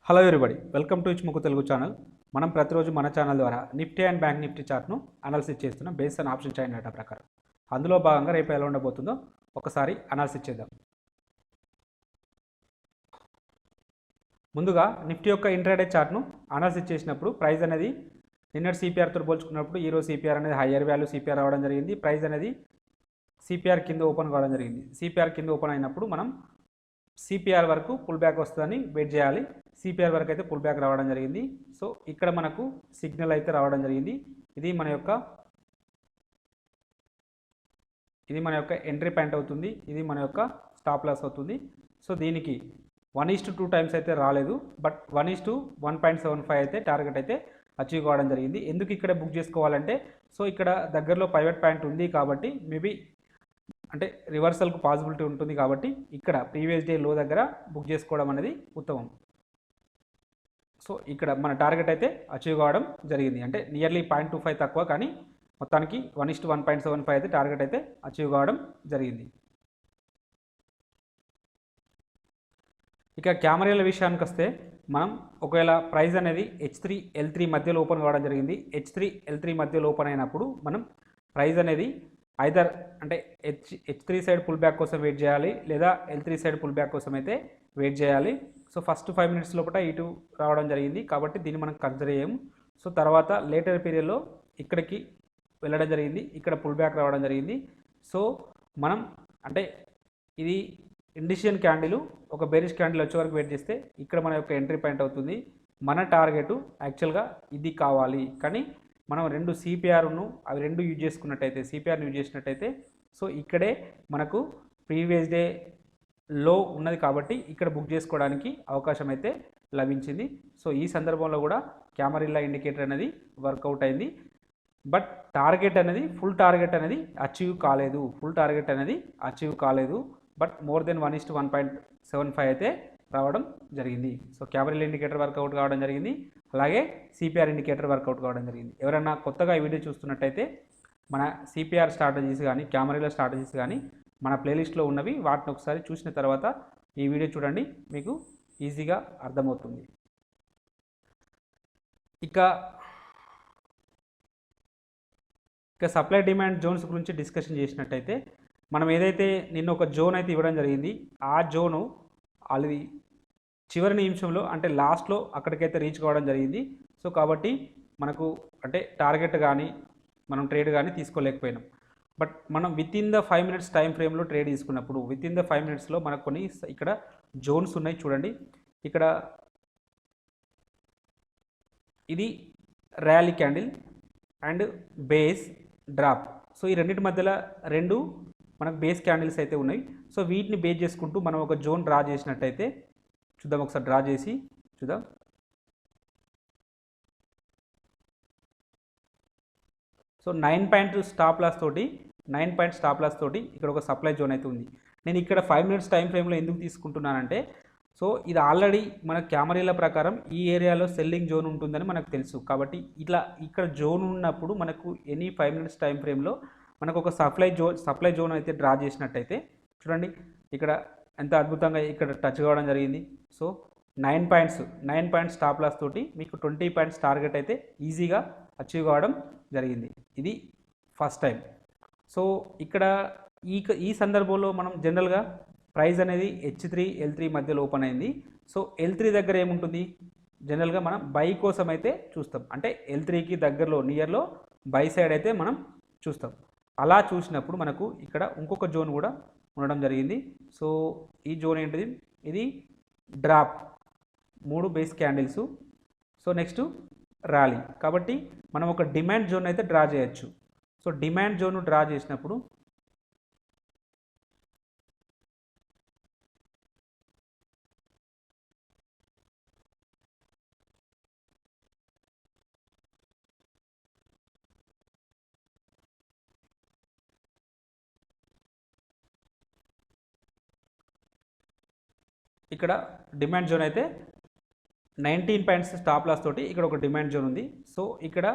Hello everybody, welcome to ఇచ్ముకు Telugu channel. మనం ప్రతిరోజు మన ఛానల్ ద్వారా నిఫ్టీ అండ్ బ్యాంక్ నిఫ్టీ చార్ట్ను అనాలిసిస్ చేస్తున్నాం based on option chain data ప్రకారం. అందులో భాగంగా రేపు ఎలా ఉండబోతుందో ఒకసారి అనాలిసిస్ చేద్దాం. ముందుగా నిఫ్టీ యొక్క ఇంట్రాడే చార్ట్ను అనాలిసిస్ చేసినప్పుడు ప్రైస్ అనేది నిన్నటి సిపిఆర్తో పోల్చుకున్నప్పుడు ఈరోజు సిపిఆర్ అనేది హయ్యర్ వాల్యూ సిపిఆర్ రావడం జరిగింది. ప్రైస్ అనేది సిపిఆర్ కింద ఓపెన్ కావడం జరిగింది. సిపిఆర్ కింద ఓపెన్ అయినప్పుడు మనం సిపిఆర్ వరకు పుల్ బ్యాక్ వస్తుందని వెయిట్ చేయాలి. సిపిఆర్ వరకు అయితే పుల్ బ్యాక్ రావడం జరిగింది. సో ఇక్కడ మనకు సిగ్నల్ అయితే రావడం జరిగింది. ఇది మన యొక్క ఎంట్రీ పాయింట్ అవుతుంది. ఇది మన యొక్క స్టాప్ లాస్ అవుతుంది. సో దీనికి 1:2 టైమ్స్ అయితే రాలేదు, బట్ 1:1.75 అయితే టార్గెట్ అయితే అచీవ్ కావడం జరిగింది. ఎందుకు ఇక్కడ బుక్ చేసుకోవాలంటే, సో ఇక్కడ దగ్గరలో పైవట్ పాయింట్ ఉంది కాబట్టి మేబీ అంటే రివర్సల్కు పాసిబిలిటీ ఉంటుంది కాబట్టి ఇక్కడ ప్రీవియస్ డే లో దగ్గర బుక్ చేసుకోవడం అనేది ఉత్తమం. సో ఇక్కడ మన టార్గెట్ అయితే అచీవ్ కావడం జరిగింది. అంటే నియర్లీ 0.25 తక్కువ, కానీ మొత్తానికి 1:1.75 అయితే టార్గెట్ అయితే అచీవ్ కావడం జరిగింది. ఇక కెమెరాల విషయానికి వస్తే, మనం ఒకవేళ ప్రైస్ అనేది H3 L3 మధ్యలో ఓపెన్ కావడం జరిగింది. H3 L3 మధ్యలో ఓపెన్ అయినప్పుడు మనం ప్రైస్ అనేది ఐదర్ అంటే H3 సైడ్ పుల్ బ్యాక్ కోసం వెయిట్ చేయాలి, లేదా L3 సైడ్ పుల్ బ్యాక్ కోసం అయితే వెయిట్ చేయాలి. సో ఫస్ట్ 5 మినిట్స్ లోపల ఇటు రావడం జరిగింది కాబట్టి దీన్ని మనం కన్సిడర్ చేయము. సో తర్వాత లేటర్ పీరియడ్లో ఇక్కడికి వెళ్ళడం జరిగింది, ఇక్కడ పుల్ బ్యాక్ రావడం జరిగింది. సో మనం అంటే ఇది ఇండిషియన్ క్యాండిల్ ఒక బేరిష్ క్యాండిల్ వచ్చే వరకు వెయిట్ చేస్తే ఇక్కడ మన యొక్క ఎంట్రీ పాయింట్ అవుతుంది. మన టార్గెట్ యాక్చువల్గా ఇది కావాలి, కానీ మనం రెండు సిపిఆర్ను అవి రెండు యూజ్ చేసుకున్నట్టయితే, సిపిఆర్ని యూజ్ చేసినట్టయితే సో ఇక్కడే మనకు ప్రీవియస్ డే లో ఉన్నది కాబట్టి ఇక్కడ బుక్ చేసుకోవడానికి అవకాశం అయితే లభించింది. సో ఈ సందర్భంలో కూడా కెమెరా ఇండికేటర్ అనేది వర్కౌట్ అయింది. బట్ టార్గెట్ అనేది ఫుల్ టార్గెట్ అనేది అచీవ్ కాలేదు. బట్ మోర్ దెన్ 1:1.75 అయితే రావడం జరిగింది. సో కెమెరా ఇండికేటర్ వర్కౌట్ కావడం జరిగింది, అలాగే సిపిఆర్ ఇండికేటర్ వర్కౌట్ కావడం జరిగింది. ఎవరైనా కొత్తగా ఈ వీడియో చూస్తున్నట్టయితే మన సిపిఆర్ స్ట్రాటజీస్ కానీ కెమెరాల స్ట్రాటజీస్ కానీ మన ప్లేలిస్ట్లో ఉన్నవి, వాటిని ఒకసారి చూసిన తర్వాత ఈ వీడియో చూడండి, మీకు ఈజీగా అర్థమవుతుంది. ఇక సప్లై డిమాండ్ జోన్స్ గురించి డిస్కషన్ చేసినట్టయితే, మనం ఏదైతే నిన్న ఒక జోన్ అయితే ఇవ్వడం జరిగింది, ఆ జోను ఆల్రెడీ చివరి నిమిషంలో అంటే లాస్ట్లో అక్కడికైతే రీచ్ కావడం జరిగింది. సో కాబట్టి మనకు అంటే టార్గెట్ కానీ మనం ట్రేడ్ కానీ తీసుకోలేకపోయినాం. బట్ మనం with in the 5 minutes time ఫ్రేమ్లో ట్రేడ్ తీసుకున్నప్పుడు విత్ ఇన్ ద 5 మినిట్స్లో మనకు కొన్ని ఇక్కడ జోన్స్ ఉన్నాయి చూడండి. ఇక్కడ ఇది rally candle and base drop. So ఈ రెండింటి మధ్యలో రెండు మనకు బేస్ క్యాండిల్స్ అయితే ఉన్నాయి. సో వీటిని బేస్ చేసుకుంటూ మనం ఒక జోన్ డ్రా చేసినట్టయితే చూద్దాం, ఒకసారి డ్రా చేసి చూద్దాం. సో 9 పాయింట్ స్టాప్ లాస్ తోటి ఇక్కడ ఒక సప్లై జోన్ అయితే ఉంది. నేను ఇక్కడ 5 మినిట్స్ టైం ఫ్రేమ్లో ఎందుకు తీసుకుంటున్నానంటే, సో ఇది ఆల్రెడీ మన కెమెరాల ప్రకారం ఈ ఏరియాలో సెల్లింగ్ జోన్ ఉంటుందని మనకు తెలుసు. కాబట్టి ఇట్లా ఇక్కడ జోన్ ఉన్నప్పుడు మనకు ఎనీ 5 మినిట్స్ టైం ఫ్రేమ్లో మనకు ఒక సప్లై జోన్ అయితే డ్రా చేసినట్టయితే చూడండి, ఇక్కడ ఎంత అద్భుతంగా ఇక్కడ టచ్ కావడం జరిగింది. సో 9 పాయింట్స్ స్టాప్ లాస్ తోటి మీకు 20 పాయింట్స్ టార్గెట్ అయితే ఈజీగా అచీవ్ కావడం జరిగింది. ఇది ఫస్ట్ టైం. సో ఇక్కడ ఈ సందర్భంలో మనం జనరల్గా ప్రైస్ అనేది H3 L3 మధ్యలో ఓపెన్ అయింది. సో L3 దగ్గర ఏముంటుంది, జనరల్గా మనం బై కోసం అయితే చూస్తాం, అంటే L3కి దగ్గరలో నియర్లో బై సైడ్ అయితే మనం చూస్తాం. అలా చూసినప్పుడు మనకు ఇక్కడ ఇంకొక జోన్ కూడా ఉండడం జరిగింది. సో ఈ జోన్ ఏంటిది, ఇది drop 3 base candles. So next rally, కాబట్టి మనం ఒక డిమాండ్ జోన్ అయితే డ్రా చేయొచ్చు. సో డిమాండ్ జోన్ డ్రా చేసినప్పుడు ఇక్కడ డిమాండ్ జోన్ అయితే 19 పాయింట్స్ స్టాప్ లాస్ తోటి ఇక్కడ ఒక డిమాండ్ జోన్ ఉంది. సో ఇక్కడ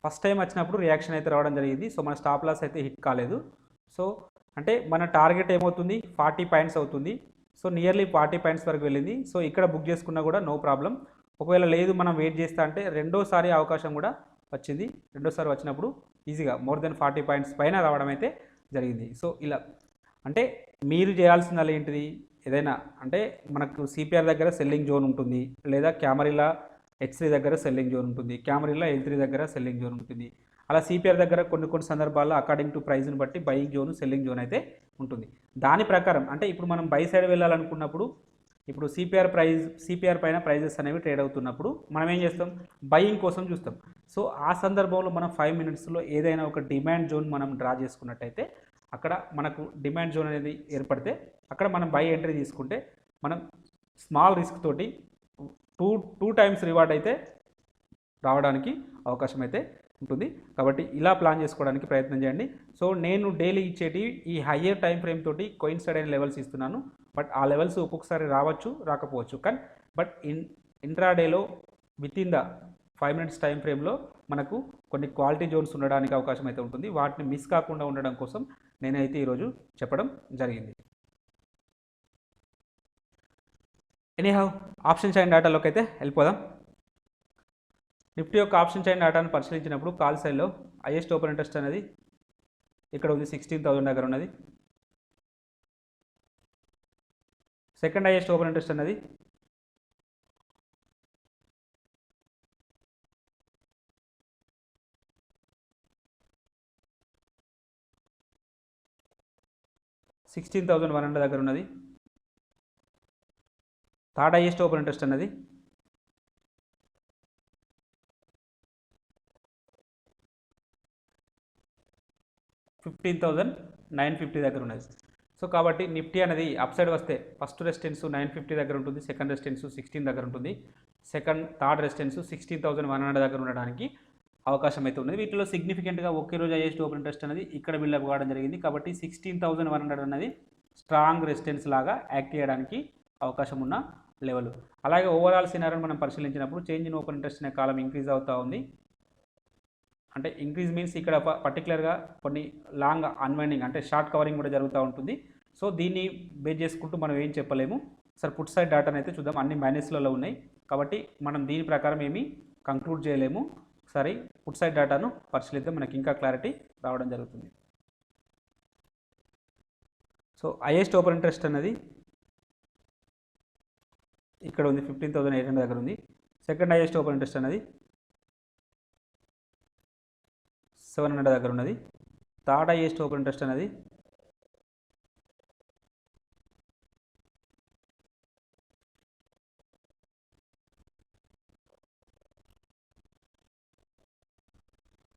ఫస్ట్ టైం వచ్చినప్పుడు రియాక్షన్ అయితే రావడం జరిగింది. సో మన స్టాప్ లాస్ అయితే హిట్ కాలేదు. సో అంటే మన టార్గెట్ ఏమవుతుంది, 40 పాయింట్స్ అవుతుంది. సో నియర్లీ 40 పాయింట్స్ వరకు వెళ్ళింది. సో ఇక్కడ బుక్ చేసుకున్నా కూడా నో ప్రాబ్లం. ఒకవేళ లేదు మనం వెయిట్ చేస్తా అంటే రెండోసారి అవకాశం కూడా వచ్చింది. రెండోసారి వచ్చినప్పుడు ఈజీగా మోర్ దెన్ 40 పాయింట్స్ పైన రావడం అయితే జరిగింది. సో ఇలా అంటే మీరు చేయాల్సింది ఏంటిది, ఏదైనా అంటే మనకు సిపిఆర్ దగ్గర సెల్లింగ్ జోన్ ఉంటుంది, లేదా క్యామరిలా H3 దగ్గర సెల్లింగ్ జోన్ ఉంటుంది, క్యామరిలా L3 దగ్గర సెల్లింగ్ జోన్ ఉంటుంది. అలా సిపిఆర్ దగ్గర కొన్ని సందర్భాల్లో అకార్డింగ్ టు ప్రైస్ని బట్టి బయింగ్ జోన్ సెల్లింగ్ జోన్ అయితే ఉంటుంది. దాని ప్రకారం అంటే ఇప్పుడు మనం బై సైడ్ వెళ్ళాలనుకున్నప్పుడు ఇప్పుడు సిపిఆర్ పైన ప్రైజెస్ అనేవి ట్రేడ్ అవుతున్నప్పుడు మనం ఏం చేస్తాం, బయింగ్ కోసం చూస్తాం. సో ఆ సందర్భంలో మనం 5 మినిట్స్లో ఏదైనా ఒక డిమాండ్ జోన్ మనం డ్రా చేసుకున్నట్టయితే అక్కడ మనకు డిమాండ్ జోన్ అనేది ఏర్పడితే అక్కడ మనం బై ఎంట్రీ తీసుకుంటే మనం స్మాల్ రిస్క్ తోటి టూ టైమ్స్ రివార్డ్ అయితే రావడానికి అవకాశం అయితే ఉంటుంది. కాబట్టి ఇలా ప్లాన్ చేసుకోవడానికి ప్రయత్నం చేయండి. సో నేను డైలీ ఇచ్చేటి ఈ హయ్యర్ టైం ఫ్రేమ్ తోటి కోయిన్సైడ్ అయిన లెవెల్స్ ఇస్తున్నాను. బట్ ఆ లెవెల్స్ ఒక్కొక్కసారి రావచ్చు, రాకపోవచ్చు. కానీ బట్ ఇంట్రాడేలో within the 5 minutes time ఫ్రేమ్లో మనకు కొన్ని క్వాలిటీ జోన్స్ ఉండడానికి అవకాశం అయితే ఉంటుంది. వాటిని మిస్ కాకుండా ఉండడం కోసం నేనైతే ఈరోజు చెప్పడం జరిగింది. ఎనీహౌ ఆప్షన్ చైన్ డేటాలోకి అయితే వెళ్ళిపోదాం. నిఫ్టీ యొక్క ఆప్షన్ చైన్ డేటాను పరిశీలించినప్పుడు కాల్ సైడ్లో హైయెస్ట్ ఓపెన్ ఇంట్రెస్ట్ అనేది ఇక్కడ ఉంది, 16,000 దగ్గర ఉన్నది. సెకండ్ హైయెస్ట్ ఓపెన్ ఇంట్రెస్ట్ అనేది 16,100 దగ్గర ఉన్నది. థర్డ్ హైయెస్ట్ ఓపెన్ ఇంట్రెస్ట్ అన్నది 15,950 దగ్గర ఉన్నది. సో కాబట్టి నిఫ్టీ అనేది అప్ సైడ్ వస్తే ఫస్ట్ రెసిస్టెన్స్ 950 దగ్గర ఉంటుంది, సెకండ్ రెసిస్టెన్స్ 16 దగ్గర ఉంటుంది, థర్డ్ రెసిస్టెన్స్ 16,100 దగ్గర ఉండడానికి అవకాశం అయితే ఉన్నది. వీటిలో సిగ్నిఫికెంట్గా ఒకే రోజు హైయెస్ట్ ఓపెన్ ఇంట్రెస్ట్ అనేది ఇక్కడ బిల్డప్ కావడం జరిగింది. కాబట్టి 16,100 అనేది స్ట్రాంగ్ రెసిస్టెన్స్ లాగా యాక్ట్ చేయడానికి అవకాశం ఉన్న లెవెల్. అలాగే ఓవరాల్ సినారియోని మనం పరిశీలించినప్పుడు చేంజ్ ఇన్ ఓపెన్ ఇంట్రెస్ట్ అనే కాలం ఇంక్రీజ్ అవుతూ ఉంది. అంటే ఇంక్రీజ్ మీన్స్ ఇక్కడ పర్టికులర్గా కొన్ని లాంగ్ అన్వైండింగ్ అంటే షార్ట్ కవరింగ్ కూడా జరుగుతూ ఉంటుంది. సో దీన్ని బేస్ చేసుకుంటూ మనం ఏం చెప్పలేము. సరే పుట్ సైడ్ డేటాను అయితే చూద్దాం. అన్ని మైనస్లలో ఉన్నాయి కాబట్టి మనం దీని ప్రకారం ఏమీ కంక్లూడ్ చేయలేము. సరే పుట్ సైడ్ డేటాను పరిశీలిద్దాం, మనకి ఇంకా క్లారిటీ రావడం జరుగుతుంది. సో హైయెస్ట్ ఓపెన్ ఇంట్రెస్ట్ అనేది ఇక్కడ ఉంది, 15,800 దగ్గర ఉంది. సెకండ్ హైయెస్ట్ ఓపెన్ ఇంట్రెస్ట్ అనేది 700 దగ్గర ఉన్నది. థర్డ్ హైయెస్ట్ ఓపెన్ ఇంట్రెస్ట్ అనేది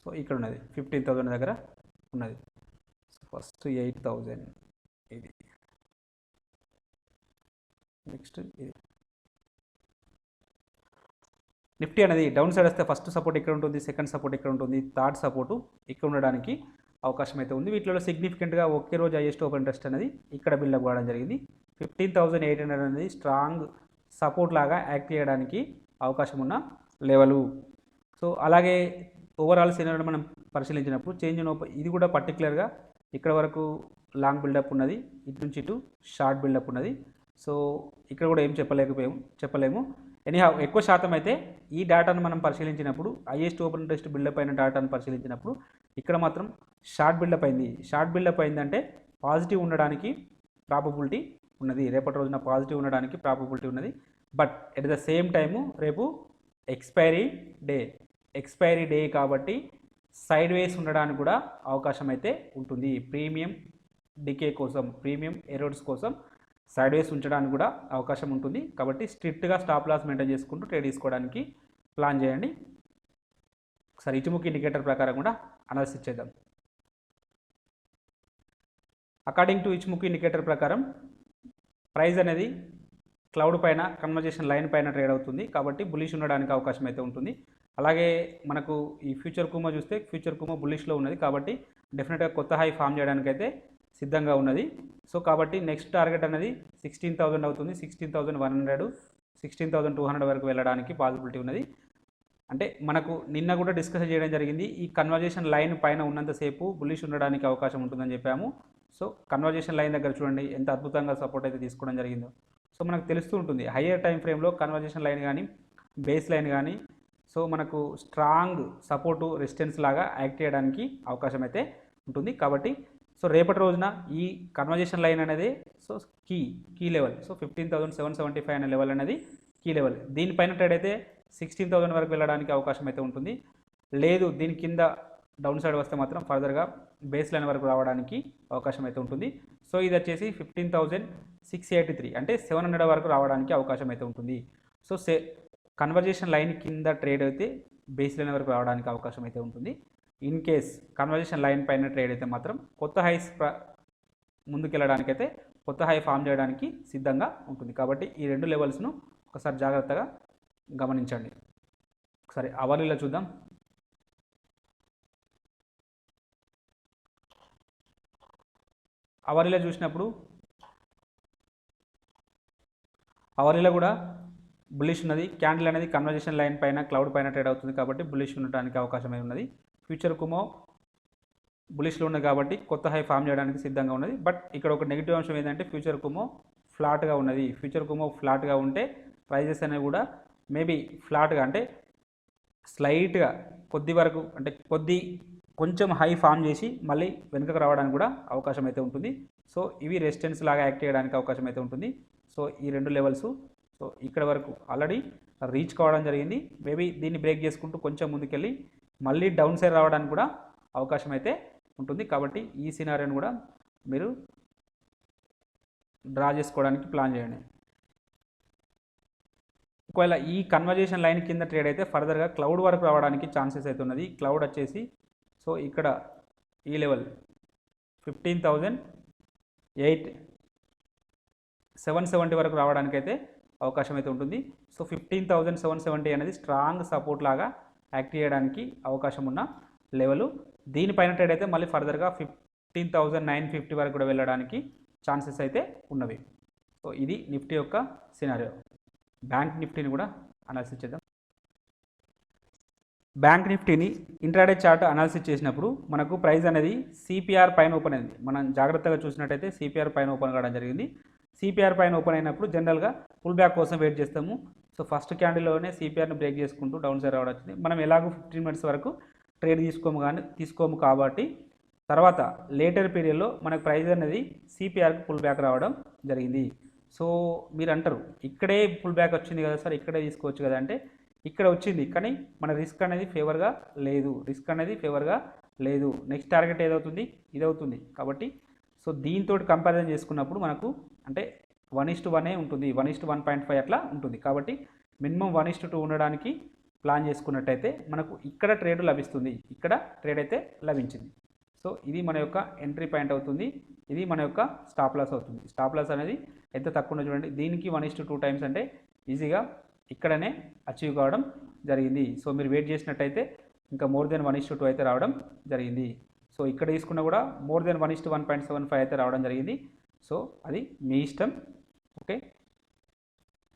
15,000 దగ్గర ఉన్నది. ఫస్ట్ 8,000 ఇది, నెక్స్ట్ ఇది. నిఫ్టీ అనేది డౌన్ సైడ్ వస్తే ఫస్ట్ సపోర్ట్ ఇక్కడ ఉంటుంది, సెకండ్ సపోర్ట్ ఇక్కడ ఉంటుంది, థర్డ్ సపోర్టు ఇక్కడ ఉండడానికి అవకాశం అయితే ఉంది. వీటిలో సిగ్నిఫికెంట్గా ఒకే రోజు హైయెస్ట్ ఓపెన్ ఇంట్రెస్ట్ అనేది ఇక్కడ బిల్డప్ కావడం జరిగింది. 15,800 అనేది స్ట్రాంగ్ సపోర్ట్ లాగా యాక్ట్ చేయడానికి అవకాశం ఉన్న లెవెలు. సో అలాగే ఓవరాల్ సినారియోని మనం పరిశీలించినప్పుడు చేంజ్ ఇన్ ఓపెన్ ఇది కూడా పర్టికులర్గా ఇక్కడ వరకు లాంగ్ బిల్డప్ ఉన్నది, ఇటు నుంచి ఇటు షార్ట్ బిల్డప్ ఉన్నది. సో ఇక్కడ కూడా ఏం చెప్పలేము. ఎనీహౌ ఎక్కువ శాతం అయితే ఈ డేటాను మనం పరిశీలించినప్పుడు హైయెస్ట్ ఓపెన్ ఇంట్రెస్ట్ బిల్డప్ అయిన డేటాను పరిశీలించినప్పుడు ఇక్కడ మాత్రం షార్ట్ బిల్డప్ అయింది. షార్ట్ బిల్డప్ అయిందంటే పాజిటివ్ ఉండడానికి ప్రాబబిలిటీ ఉన్నది, రేపటి రోజున పాజిటివ్ ఉండడానికి ప్రాబబిలిటీ ఉన్నది. But at the same time రేపు ఎక్స్పైరీ డే కాబట్టి సైడ్ వేస్ ఉండడానికి కూడా అవకాశం అయితే ఉంటుంది. ప్రీమియం డికే కోసం, ప్రీమియం ఎరోడ్స్ కోసం సైడ్ వేస్ ఉంచడానికి కూడా అవకాశం ఉంటుంది. కాబట్టి స్ట్రిక్ట్గా స్టాప్ లాస్ మెయింటైన్ చేసుకుంటూ ట్రేడ్ తీసుకోవడానికి ప్లాన్ చేయండి. ఒకసారి ఇటుముఖి ఇండికేటర్ ప్రకారం కూడా అనాలిసిస్ చేద్దాం. అకార్డింగ్ టు ఇటుముఖి ఇండికేటర్ ప్రకారం ప్రైస్ అనేది క్లౌడ్ పైన కన్వర్జేషన్ లైన్ పైన ట్రేడ్ అవుతుంది కాబట్టి బులిష్ ఉండడానికి అవకాశం అయితే ఉంటుంది. అలాగే మనకు ఈ ఫ్యూచర్ కుమా చూస్తే ఫ్యూచర్ కుమా బులిష్లో ఉన్నది కాబట్టి డెఫినెట్గా కొత్త హై ఫామ్ చేయడానికి అయితే సిద్ధంగా ఉన్నది. సో కాబట్టి నెక్స్ట్ టార్గెట్ అనేది 16,000 అవుతుంది. 16,100, 16,200 వరకు వెళ్ళడానికి పాసిబిలిటీ ఉన్నది. అంటే మనకు నిన్న కూడా డిస్కస్ చేయడం జరిగింది, ఈ కన్వర్జేషన్ లైన్ పైన ఉన్నంతసేపు బులిష్ ఉండడానికి అవకాశం ఉంటుందని చెప్పాము. సో కన్వర్జేషన్ లైన్ దగ్గర చూడండి ఎంత అద్భుతంగా సపోర్ట్ అయితే తీసుకోవడం జరిగిందో. సో మనకు తెలుస్తూ ఉంటుంది హయ్యర్ టైం ఫ్రేమ్లో కన్వర్జేషన్ లైన్ కానీ బేస్ లైన్ కానీ సో మనకు స్ట్రాంగ్ సపోర్టు రెసిస్టెన్స్ లాగా యాక్ట్ చేయడానికి అవకాశం అయితే ఉంటుంది. కాబట్టి సో రేపటి రోజున ఈ కన్వర్జేషన్ లైన్ అనేది సో కీ లెవెల్, సో 15,775 అనే లెవెల్ అనేది కీ లెవెల్. దీనిపైన ట్రేడ్ అయితే 16,000 వరకు వెళ్ళడానికి అవకాశం అయితే ఉంటుంది. లేదు దీని కింద డౌన్ సైడ్ వస్తే మాత్రం ఫర్దర్గా బేస్ లైన్ వరకు రావడానికి అవకాశం అయితే ఉంటుంది. సో ఇది వచ్చేసి 15,683 అంటే 700 వరకు రావడానికి అవకాశం అయితే ఉంటుంది. సో కన్వర్జేషన్ లైన్ కింద ట్రేడ్ అయితే బేస్ లైన్ వరకు రావడానికి అవకాశం అయితే ఉంటుంది. ఇన్ కేస్ కన్వర్జేషన్ లైన్ పైన ట్రేడ్ అయితే మాత్రం కొత్త హైస్ ముందుకెళ్ళడానికైతే కొత్త హై ఫామ్ చేయడానికి సిద్ధంగా ఉంటుంది. కాబట్టి ఈ రెండు లెవెల్స్ను ఒకసారి జాగ్రత్తగా గమనించండి. ఒకసారి అవర్లీలో చూద్దాం. అవర్లీలో చూసినప్పుడు అవర్లీలో కూడా బుల్లిష్ ఉన్నది. క్యాండిల్ అనేది కన్వర్జేషన్ లైన్ పైన క్లౌడ్ పైన ట్రేడ్ అవుతుంది కాబట్టి బుల్లిష్ ఉండడానికి అవకాశం ఉన్నది. ఫ్యూచర్ కుమో బులిష్లో ఉన్నది కాబట్టి కొత్త హై ఫామ్ చేయడానికి సిద్ధంగా ఉన్నది. బట్ ఇక్కడ ఒక నెగిటివ్ అంశం ఏంటంటే ఫ్యూచర్ కుమో ఫ్లాట్గా ఉన్నది. ఫ్యూచర్ కుమో ఫ్లాట్గా ఉంటే ప్రైజెస్ అనేవి కూడా మేబీ ఫ్లాట్గా అంటే స్లైట్గా కొద్ది వరకు అంటే కొంచెం హై ఫామ్ చేసి మళ్ళీ వెనుకకు రావడానికి కూడా అవకాశం అయితే ఉంటుంది. సో ఇవి రెసిస్టెన్స్ లాగా యాక్ట్ చేయడానికి అవకాశం అయితే ఉంటుంది. సో ఈ రెండు లెవెల్స్ సో ఇక్కడ వరకు ఆల్రెడీ రీచ్ కావడం జరిగింది. మేబీ దీన్ని బ్రేక్ చేసుకుంటూ కొంచెం ముందుకెళ్ళి మళ్ళీ డౌన్ సైడ్ రావడానికి కూడా అవకాశం అయితే ఉంటుంది. కాబట్టి ఈ సినారియోని కూడా మీరు డ్రా చేసుకోవడానికి ప్లాన్ చేయండి. ఒకవేళ ఈ కన్వర్జేషన్ లైన్ కింద ట్రేడ్ అయితే ఫర్దర్గా క్లౌడ్ వరకు రావడానికి ఛాన్సెస్ అయితే ఉన్నది. క్లౌడ్ వచ్చేసి సో ఇక్కడ ఈ లెవెల్ 15,770 వరకు రావడానికి అయితే అవకాశం అయితే ఉంటుంది. సో 15,770 అనేది స్ట్రాంగ్ సపోర్ట్ లాగా యాక్ట్ చేయడానికి అవకాశం ఉన్న లెవెల్. దీనిపైన ట్రేడ్ అయితే మళ్ళీ ఫర్దర్గా 15,950 వరకు కూడా వెళ్ళడానికి ఛాన్సెస్ అయితే ఉన్నవి. సో ఇది నిఫ్టీ యొక్క సినారియో. బ్యాంక్ నిఫ్టీని కూడా అనాలిసిస్ చేద్దాం. బ్యాంక్ నిఫ్టీని ఇంట్రాడే చార్ట్ అనాలిసిస్ చేసినప్పుడు మనకు ప్రైస్ అనేది సిపిఆర్ పైన ఓపెన్ అయింది. మనం జాగ్రత్తగా చూసినట్టయితే సిపిఆర్ పైన ఓపెన్ కావడం జరిగింది. సిపిఆర్ పైన ఓపెన్ అయినప్పుడు జనరల్గా పుల్ బ్యాక్ కోసం వెయిట్ చేస్తాము. సో ఫస్ట్ క్యాండిల్లోనే సిపిఆర్ని బ్రేక్ చేసుకుంటూ డౌన్ సైడ్ రావడం వచ్చింది. మనం ఎలాగో 15 మినిట్స్ వరకు ట్రేడ్ తీసుకోము కాబట్టి తర్వాత లేటర్ పీరియడ్లో మనకు ప్రైస్ అనేది సిపిఆర్కి పుల్ బ్యాక్ రావడం జరిగింది. సో మీరు అంటారు ఇక్కడే పుల్ బ్యాక్ వచ్చింది కదా సార్, ఇక్కడే తీసుకోవచ్చు కదా అంటే ఇక్కడ వచ్చింది కానీ మన రిస్క్ అనేది ఫేవర్గా లేదు. నెక్స్ట్ టార్గెట్ ఏదవుతుంది, ఇదవుతుంది. కాబట్టి సో దీంతో కంపారిజన్ చేసుకున్నప్పుడు మనకు అంటే 1:1 ఉంటుంది, 1:1.5 అట్లా ఉంటుంది. కాబట్టి మినిమం 1:2 ఉండడానికి ప్లాన్ చేసుకున్నట్టయితే మనకు ఇక్కడ ట్రేడ్ లభిస్తుంది, ఇక్కడ ట్రేడ్ అయితే లభించింది. సో ఇది మన యొక్క ఎంట్రీ పాయింట్ అవుతుంది, ఇది మన యొక్క స్టాప్ లాస్ అవుతుంది. స్టాప్ లాస్ అనేది ఎంత తక్కువ చూడండి, దీనికి 1:2 టైమ్స్ అంటే ఈజీగా ఇక్కడనే అచీవ్ కావడం జరిగింది. సో మీరు వెయిట్ చేసినట్టయితే ఇంకా మోర్ దెన్ 1:2 అయితే రావడం జరిగింది. సో ఇక్కడ తీసుకున్నా కూడా మోర్ దెన్ 1:1.75 అయితే రావడం జరిగింది. సో అది మీ ఇష్టం. ఓకే,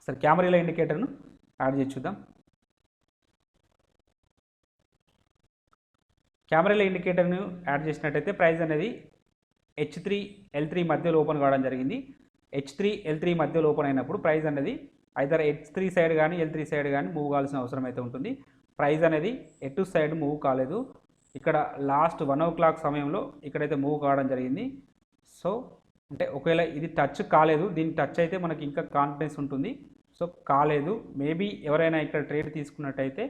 సరే కెమెరాల ఇండికేటర్ను యాడ్ చేసి చూద్దాం. కెమెరాల ఇండికేటర్ను యాడ్ చేసినట్టయితే ప్రైస్ అనేది H3 L3 మధ్యలో ఓపెన్ కావడం జరిగింది. H3 L3 మధ్యలో ఓపెన్ అయినప్పుడు ప్రైస్ అనేది ఐదర్ H3 సైడ్ కానీ L3 సైడ్ కానీ మూవ్ కావాల్సిన అవసరం అయితే ఉంటుంది. ప్రైస్ అనేది ఎటు సైడ్ మూవ్ కాలేదు. ఇక్కడ లాస్ట్ 1 o'clock సమయంలో ఇక్కడైతే మూవ్ కావడం జరిగింది. సో అంటే ఒకవేళ ఇది టచ్ కాలేదు, దీని టచ్ అయితే మనకి ఇంకా కాన్ఫిడెన్స్ ఉంటుంది. సో కాలేదు, మేబీ ఎవరైనా ఇక్కడ ట్రేడ్ తీసుకున్నట్టయితే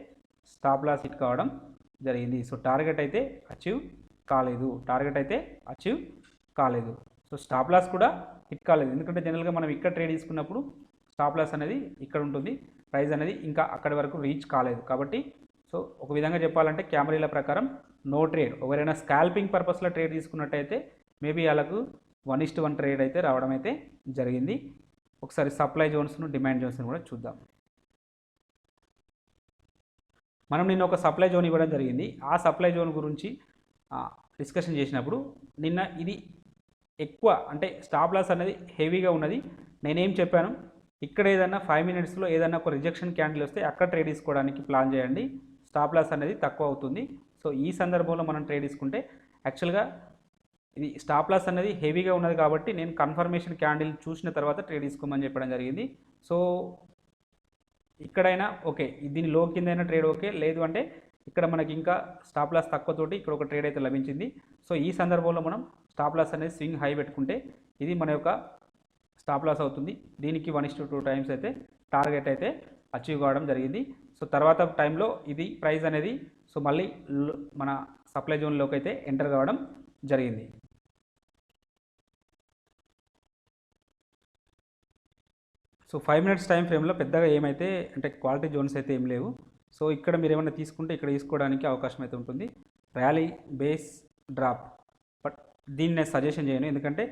స్టాప్ లాస్ హిట్ కావడం జరిగింది. సో టార్గెట్ అయితే అచీవ్ కాలేదు. సో స్టాప్ లాస్ కూడా హిట్ కాలేదు, ఎందుకంటే జనరల్గా మనం ఇక్కడ ట్రేడ్ తీసుకున్నప్పుడు స్టాప్ లాస్ అనేది ఇక్కడ ఉంటుంది, ప్రైస్ అనేది ఇంకా అక్కడి వరకు రీచ్ కాలేదు. కాబట్టి సో ఒక విధంగా చెప్పాలంటే కెమెరాల ప్రకారం నో ట్రేడ్. ఎవరైనా స్కాల్పింగ్ పర్పస్లో ట్రేడ్ తీసుకున్నట్టయితే మేబీ వాళ్ళకు 1:1 ట్రేడ్ అయితే రావడం అయితే జరిగింది. ఒకసారి సప్లై జోన్స్ను డిమాండ్ జోన్స్ను కూడా చూద్దాం. మనం నిన్న ఒక సప్లై జోన్ ఇవ్వడం జరిగింది. ఆ సప్లై జోన్ గురించి డిస్కషన్ చేసినప్పుడు నిన్న ఇది ఎక్కువ అంటే స్టాప్ లాస్ అనేది హెవీగా ఉన్నది. నేనేం చెప్పాను, ఇక్కడ ఏదన్నా 5 మినిట్స్లో ఏదన్నా ఒక రిజెక్షన్ క్యాండిల్ వస్తే అక్కడ ట్రేడ్ తీసుకోవడానికి ప్లాన్ చేయండి, స్టాప్ లాస్ అనేది తక్కువ అవుతుంది. సో ఈ సందర్భంలో మనం ట్రేడ్ తీసుకుంటే యాక్చువల్గా ఇది స్టాప్ లాస్ అనేది హెవీగా ఉన్నది కాబట్టి నేను కన్ఫర్మేషన్ క్యాండిల్ చూసిన తర్వాత ట్రేడ్ తీసుకోమని చెప్పడం జరిగింది. సో ఇక్కడైనా ఓకే, దీని లో కిందైనా ట్రేడ్ ఓకే, లేదు అంటే ఇక్కడ మనకి ఇంకా స్టాప్ లాస్ తక్కువతోటి ఇక్కడ ఒక ట్రేడ్ అయితే లభించింది. సో ఈ సందర్భంలో మనం స్టాప్ లాస్ అనేది స్వింగ్ హై పెట్టుకుంటే ఇది మన యొక్క స్టాప్ లాస్ అవుతుంది. దీనికి 1:2 టైమ్స్ అయితే టార్గెట్ అయితే అచీవ్ కావడం జరిగింది. సో తర్వాత టైంలో ఇది ప్రైస్ అనేది సో మళ్ళీ మన సప్లై జోన్లోకి అయితే ఎంటర్ కావడం జరిగింది. సో 5 మినిట్స్ టైం ఫ్రేమ్లో పెద్దగా ఏమైతే అంటే క్వాలిటీ జోన్స్ అయితే ఏం లేవు. సో ఇక్కడ మీరు ఏమైనా తీసుకుంటే ఇక్కడ తీసుకోవడానికి అవకాశం అయితే ఉంటుంది. ర్యాలీ, బేస్, డ్రాప్, బట్ దీన్ని నేను సజెషన్ చేయను, ఎందుకంటే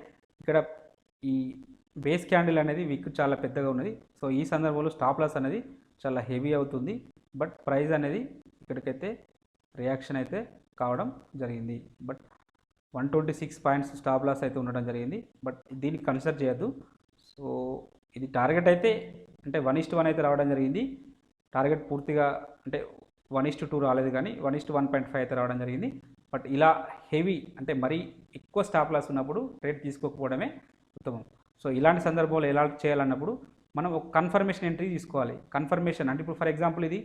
ఇక్కడ ఈ బేస్ క్యాండిల్ అనేది విక్ చాలా పెద్దగా ఉన్నది. సో ఈ సందర్భంలో స్టాప్ లాస్ అనేది చాలా హెవీ అవుతుంది. బట్ ప్రైస్ అనేది ఇక్కడికైతే రియాక్షన్ అయితే కావడం జరిగింది. బట్ 126 పాయింట్స్ స్టాప్ లాస్ అయితే ఉండడం జరిగింది. బట్ దీన్ని కన్సిడర్ చేయొద్దు. సో ఇది టార్గెట్ అయితే అంటే 1:1 అయితే రావడం జరిగింది. టార్గెట్ పూర్తిగా అంటే 1:2 రాలేదు, కానీ 1:1.5 అయితే రావడం జరిగింది. బట్ ఇలా హెవీ అంటే మరీ ఎక్కువ స్టాప్ లాస్ ఉన్నప్పుడు ట్రేడ్ తీసుకోకపోవడమే ఉత్తమం. సో ఇలాంటి సందర్భంలో ఎలా చేయాలన్నప్పుడు మనం ఒక కన్ఫర్మేషన్ ఎంట్రీ తీసుకోవాలి. కన్ఫర్మేషన్ అంటే ఇప్పుడు ఫర్ ఎగ్జాంపుల్ ఇది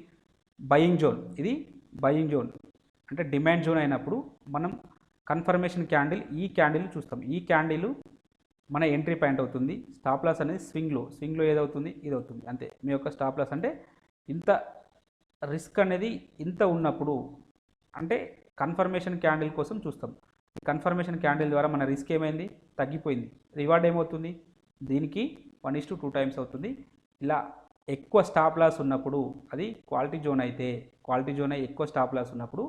బయింగ్ జోన్, ఇది బయింగ్ జోన్ అంటే డిమాండ్ జోన్ అయినప్పుడు మనం కన్ఫర్మేషన్ క్యాండిల్ ఈ క్యాండిల్ చూస్తాం. ఈ క్యాండిల్ మన ఎంట్రీ పాయింట్ అవుతుంది. స్టాప్ లాస్ అనేది స్వింగ్లో ఏదవుతుంది, ఇది అవుతుంది అంతే. మీ యొక్క స్టాప్ లాస్ అంటే ఇంత రిస్క్ అనేది ఇంత ఉన్నప్పుడు అంటే కన్ఫర్మేషన్ క్యాండిల్ కోసం చూస్తాం. ఈ కన్ఫర్మేషన్ క్యాండిల్ ద్వారా మన రిస్క్ ఏమైంది, తగ్గిపోయింది. రివార్డ్ ఏమవుతుంది, దీనికి 1:2 టైమ్స్ అవుతుంది. ఇలా ఎక్కువ స్టాప్ లాస్ ఉన్నప్పుడు అది క్వాలిటీ జోన్ అయితే, క్వాలిటీ జోన్ ఎక్కువ స్టాప్ లాస్ ఉన్నప్పుడు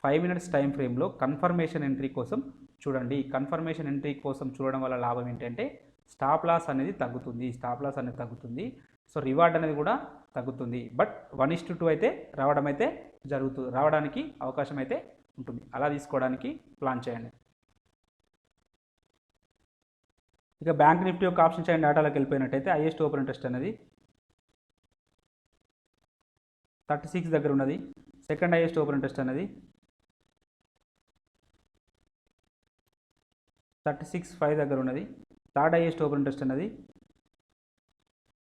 5 మినిట్స్ టైం ఫ్రేమ్లో కన్ఫర్మేషన్ ఎంట్రీ కోసం చూడండి. కన్ఫర్మేషన్ ఎంట్రీ కోసం చూడడం వల్ల లాభం ఏంటంటే స్టాప్ లాస్ అనేది తగ్గుతుంది. సో రివార్డ్ అనేది కూడా తగ్గుతుంది. బట్ 1:2 అయితే రావడానికి అవకాశం అయితే ఉంటుంది. అలా తీసుకోవడానికి ప్లాన్ చేయండి. ఇక బ్యాంక్ నిఫ్టీ యొక్క ఆప్షన్ చైన్ డేటాలోకి వెళ్ళిపోయినట్టయితే హైయెస్ట్ ఓపెన్ ఇంట్రెస్ట్ అనేది 36 దగ్గర ఉన్నది. సెకండ్ హైయెస్ట్ ఓపెన్ ఇంట్రెస్ట్ అనేది 36.5 దగ్గర ఉన్నది. థర్డ్ హైయెస్ట్ ఓపెన్ ఇంట్రెస్ట్ అనేది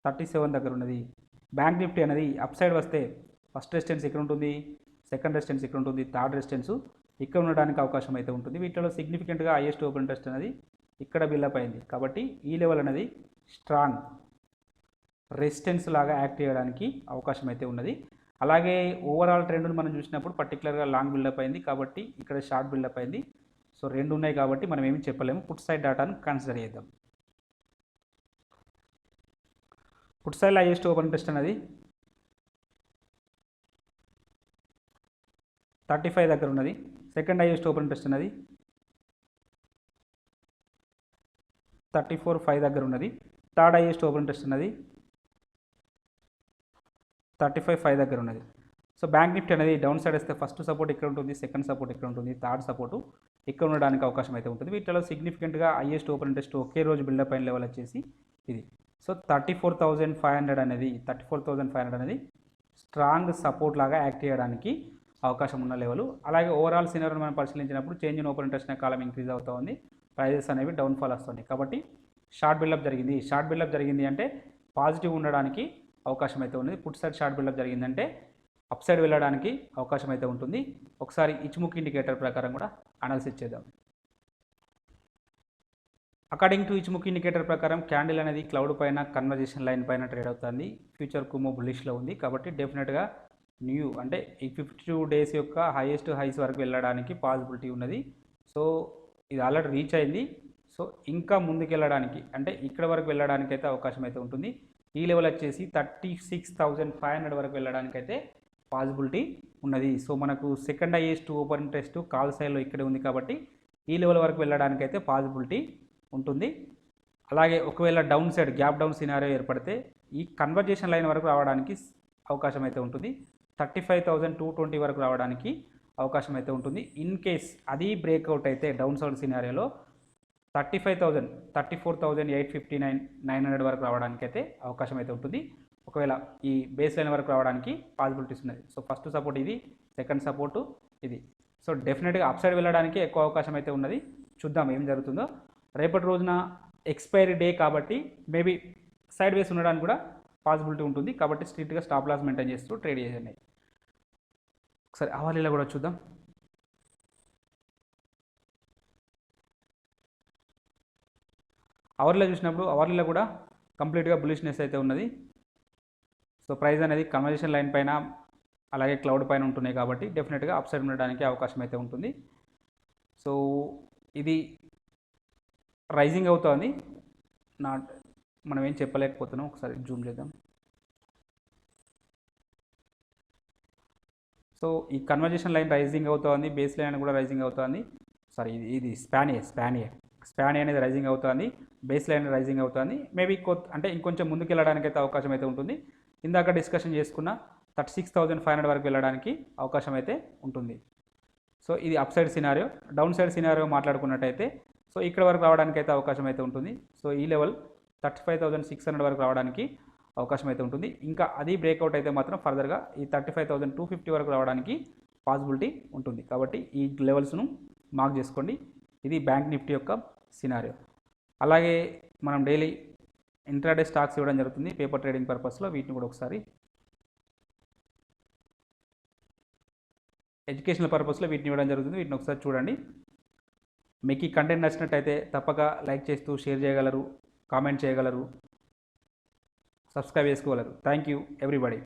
37 దగ్గర ఉన్నది. బ్యాంక్ నిఫ్టీ అనేది అప్ సైడ్ వస్తే ఫస్ట్ రెసిస్టెన్స్ ఇక్కడ ఉంటుంది, సెకండ్ రెసిస్టెన్స్ ఇక్కడ ఉంటుంది, థర్డ్ రెసిస్టెన్స్ ఇక్కడ ఉండడానికి అవకాశం అయితే ఉంటుంది. వీటిలో సిగ్నిఫికెంట్గా హైయెస్ట్ ఓపెన్ ఇంట్రెస్ట్ అనేది ఇక్కడ బిల్డప్ అయింది. కాబట్టి ఈ లెవెల్ అనేది స్ట్రాంగ్ రెసిస్టెన్స్ లాగా యాక్ట్ చేయడానికి అవకాశం అయితే ఉన్నది. అలాగే ఓవరాల్ ట్రెండ్ను మనం చూసినప్పుడు పర్టికులర్గా లాంగ్ బిల్డప్ అయింది, కాబట్టి ఇక్కడ షార్ట్ బిల్డప్ అయింది. సో రెండు ఉన్నాయి కాబట్టి మనం ఏమి చెప్పలేము. పుట్ సైడ్ డేటాను కన్సిడర్ చేద్దాం. Put side highest open interest అనేది 35 దగ్గర ఉన్నది. సెకండ్ హైయెస్ట్ ఓపెన్ ఇంట్రెస్ట్ అనేది 34.5 దగ్గర ఉన్నది. థర్డ్ హైయెస్ట్ ఓపెన్ ఇంట్రెస్ట్ అనేది 35.5 దగ్గర ఉన్నది. సో బ్యాంక్ నిఫ్టీ అనేది డౌన్ సైడ్ వస్తే ఫస్ట్ సపోర్ట్ ఇక్కడ ఉంటుంది, సెకండ్ సపోర్ట్ ఇక్కడ ఉంటుంది, థర్డ్ సపోర్ట్ ఇక్కడ ఉండడానికి అవకాశం అయితే ఉంటుంది. వీటిలో సిగ్నిఫికెంట్గా హైయెస్ట్ ఓపెన్ ఇంట్రెస్ట్ ఒకే రోజు బిల్డప్ అయిన లెవెల్ వచ్చేసి ఇది. సో 34,500 అనేది స్ట్రాంగ్ సపోర్ట్ లాగా యాక్ట్ చేయడానికి అవకాశం ఉన్న లెవెల్. అలాగే ఓవరాల్ సినారియోని మనం పరిశీలించినప్పుడు చేంజ్ ఇన్ ఓపెన్ ఇంట్రెస్ట్ అనే కాలం ఇంక్రీజ్ అవుతూ ఉంది, ప్రైజెస్ అనేవి డౌన్ఫాల్ వస్తుంది. కాబట్టి షార్ట్ బిల్డప్ జరిగింది అంటే పాజిటివ్ ఉండడానికి అవకాశం అయితే ఉంది. పుట్ సైడ్ షార్ట్ బిల్డప్ జరిగిందంటే అప్ సైడ్ వెళ్ళడానికి అవకాశం అయితే ఉంటుంది. ఒకసారి ఇచ్ముక్ ఇండికేటర్ ప్రకారం కూడా అనాలిసిస్ చేద్దాం. అకార్డింగ్ టు ఇచ్ముక్ ఇండికేటర్ ప్రకారం క్యాండిల్ అనేది క్లౌడ్ పైన కన్వర్జేషన్ లైన్ పైన ట్రేడ్ అవుతుంది. ఫ్యూచర్ కుమో బుల్లిష్లో ఉంది. కాబట్టి డెఫినెట్గా న్యూ అంటే ఈ 52 డేస్ యొక్క హైయెస్ట్ హైస్ వరకు వెళ్ళడానికి పాసిబిలిటీ ఉన్నది. సో ఇది ఆల్రెడీ రీచ్ అయింది. సో ఇంకా ముందుకు వెళ్ళడానికి అంటే ఇక్కడ వరకు వెళ్ళడానికి అయితే అవకాశం అయితే ఉంటుంది. ఈ లెవెల్ వచ్చేసి 36,500 వరకు వెళ్ళడానికి అయితే పాసిబిలిటీ ఉన్నది. సో మనకు second highest open interest call సైడ్లో ఇక్కడే ఉంది కాబట్టి ఈ లెవెల్ వరకు వెళ్ళడానికి అయితే పాసిబిలిటీ ఉంటుంది. అలాగే ఒకవేళ down side gap down scenario ఏర్పడితే ఈ కన్వర్జేషన్ లైన్ వరకు రావడానికి అవకాశం అయితే ఉంటుంది. 35,220 వరకు రావడానికి అవకాశం అయితే ఉంటుంది. ఇన్ కేస్ అది బ్రేక్అవుట్ అయితే డౌన్ సైడ్ సినారియోలో 35,000 34,859 900 వరకు రావడానికి అయితే అవకాశం అయితే ఉంటుంది. ఒకవేళ ఈ బేస్ లైన్ వరకు రావడానికి పాసిబిలిటీస్ ఉన్నాయి. సో ఫస్ట్ సపోర్ట్ ఇది, సెకండ్ సపోర్టు ఇది. సో డెఫినెట్గా అప్ సైడ్ వెళ్ళడానికి ఎక్కువ అవకాశం అయితే ఉన్నది. చూద్దాం ఏం జరుగుతుందో. రేపటి రోజున ఎక్స్పైరీ డే కాబట్టి మేబీ సైడ్ వేస్ ఉండడానికి కూడా పాసిబిలిటీ ఉంటుంది. కాబట్టి స్ట్రిక్ట్గా స్టాప్ లాస్ మెయింటైన్ చేస్తూ ట్రేడ్ చేయండి. ఒకసారి అవాలీలో కూడా చూద్దాం. అవర్లో చూసినప్పుడు అవర్లో కూడా కంప్లీట్గా బులిష్నెస్ అయితే ఉన్నది. సో ప్రైస్ అనేది కన్వర్జేషన్ లైన్ పైన అలాగే క్లౌడ్ పైన ఉంటున్నాయి కాబట్టి డెఫినెట్గా అప్ సైడ్ ఉండడానికి అవకాశం అయితే ఉంటుంది. సో ఇది రైజింగ్ అవుతుంది, మనం ఏం చెప్పలేకపోతున్నాం. ఒకసారి జూమ్ చేద్దాం. సో ఈ కన్వర్జేషన్ లైన్ రైజింగ్ అవుతుంది, బేస్ లైన్ కూడా రైజింగ్ అవుతుంది. సారీ, ఇది స్పానియా అనేది రైజింగ్ అవుతుంది, బేస్ లైన్ రైజింగ్ అవుతుంది. మేబీ అంటే ఇంకొంచెం ముందుకు వెళ్ళడానికి అయితే అవకాశం అయితే ఉంటుంది. ఇందాక డిస్కషన్ చేసుకున్న 36,500 వరకు వెళ్ళడానికి అవకాశం అయితే ఉంటుంది. సో ఇది up side scenario. Down side scenario మాట్లాడుకున్నట్టయితే సో ఇక్కడ వరకు రావడానికి అయితే అవకాశం అయితే ఉంటుంది. సో ఈ లెవెల్ 35,600 వరకు రావడానికి అవకాశం అయితే ఉంటుంది. ఇంకా అది బ్రేక్అవుట్ అయితే మాత్రం ఫర్దర్గా ఈ 35,250 వరకు రావడానికి పాసిబిలిటీ ఉంటుంది. కాబట్టి ఈ లెవెల్స్ను మార్క్ చేసుకోండి. ఇది బ్యాంక్ నిఫ్టీ యొక్క సినారియో. అలాగే మనం డైలీ ఇంట్రాడే స్టాక్స్ ఇవ్వడం జరుగుతుంది పేపర్ ట్రేడింగ్ పర్పస్లో. వీటిని కూడా ఒకసారి ఎడ్యుకేషనల్ పర్పస్లో వీటిని ఇవ్వడం జరుగుతుంది. వీటిని ఒకసారి చూడండి. మీకు ఈ కంటెంట్ నచ్చినట్టయితే తప్పక లైక్ చేస్తూ షేర్ చేయగలరు, కామెంట్ చేయగలరు, సబ్స్క్రైబ్ చేసుకోగలరు. Thank you everybody.